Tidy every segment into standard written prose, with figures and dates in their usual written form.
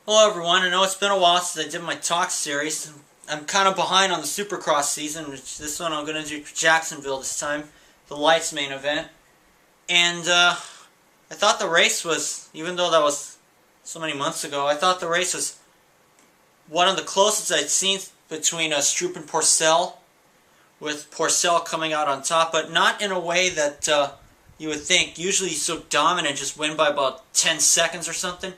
Hello everyone, I know it's been a while since I did my Talkz series. I'm kind of behind on the Supercross season, which this one I'm going to do for Jacksonville this time, the Lights main event. And I thought the race was, even though that was so many months ago, I thought the race was one of the closest I'd seen between Stroop and Porcel, with Porcel coming out on top, but not in a way that you would think. Usually he's so dominant, just win by about 10 seconds or something.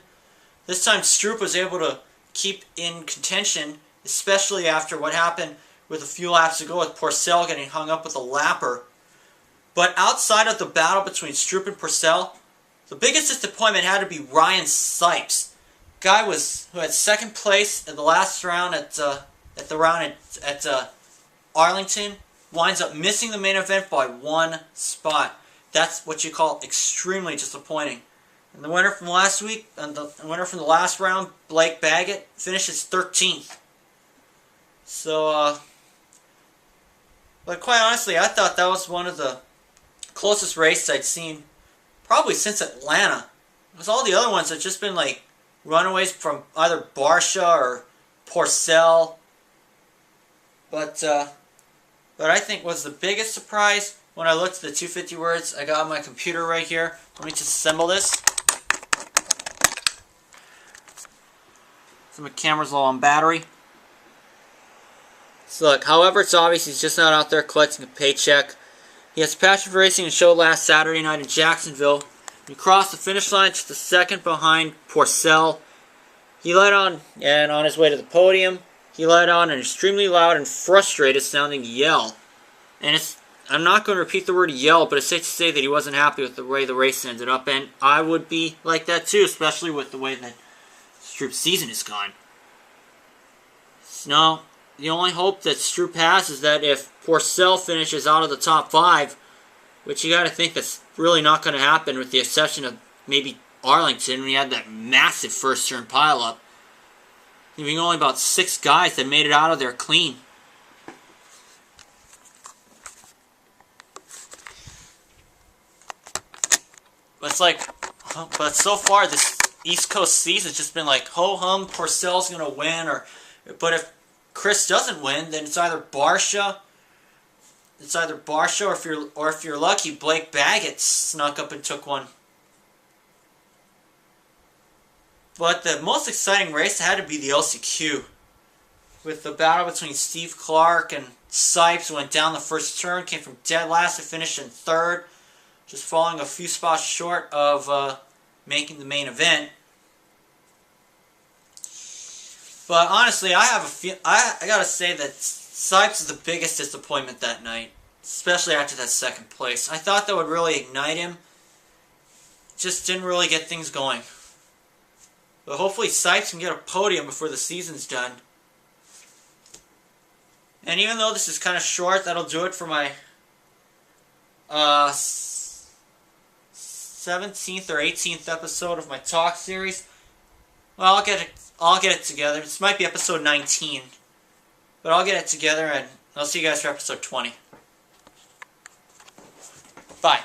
This time Stroop was able to keep in contention, especially after what happened with a few laps ago with Porcel getting hung up with a lapper. But outside of the battle between Stroop and Porcel, the biggest disappointment had to be Ryan Sipes. Guy who had second place in the last round at Arlington, winds up missing the main event by one spot. That's what you call extremely disappointing. And the winner from last week, and the winner from the last round, Blake Baggett, finishes 13th. So, but quite honestly, I thought that was one of the closest races I'd seen probably since Atlanta. Because all the other ones have just been like runaways from either Barcia or Porcel. But I think was the biggest surprise when I looked at the 250 words. I got on my computer right here. Let me just assemble this. So my camera's low on battery. So look, however, it's obvious he's just not out there collecting a paycheck. He has passion for racing and showed last Saturday night in Jacksonville. He crossed the finish line just a second behind Porcel. He led on, and on his way to the podium, he let on an extremely loud and frustrated sounding yell. And I'm not going to repeat the word yell, but it's safe to say that he wasn't happy with the way the race ended up, and I would be like that too, especially with the way that Stroop's season is gone. So, the only hope that Stroop has is that if Porcel finishes out of the top 5, which you got to think that's really not going to happen with the exception of maybe Arlington when he had that massive first turn pileup, leaving only about 6 guys that made it out of there clean. But it's like, but so far this East Coast season's just been like ho-hum, Porcel's gonna win, but if Chris doesn't win, then it's either Barcia, or if you're lucky, Blake Baggett snuck up and took one. But the most exciting race had to be the LCQ, with the battle between Steve Clark and Sipes, who went down the first turn, came from dead last to finish in 3rd, just falling a few spots short of making the main event. But honestly, I gotta say that Sipes is the biggest disappointment that night, especially after that second place. I thought that would really ignite him. Just didn't really get things going. But hopefully Sipes can get a podium before the season's done. And even though this is kind of short, that'll do it for my 17th or 18th episode of my Talk series. Well, I'll get it together. This might be episode 19. But I'll get it together and I'll see you guys for episode 20. Bye.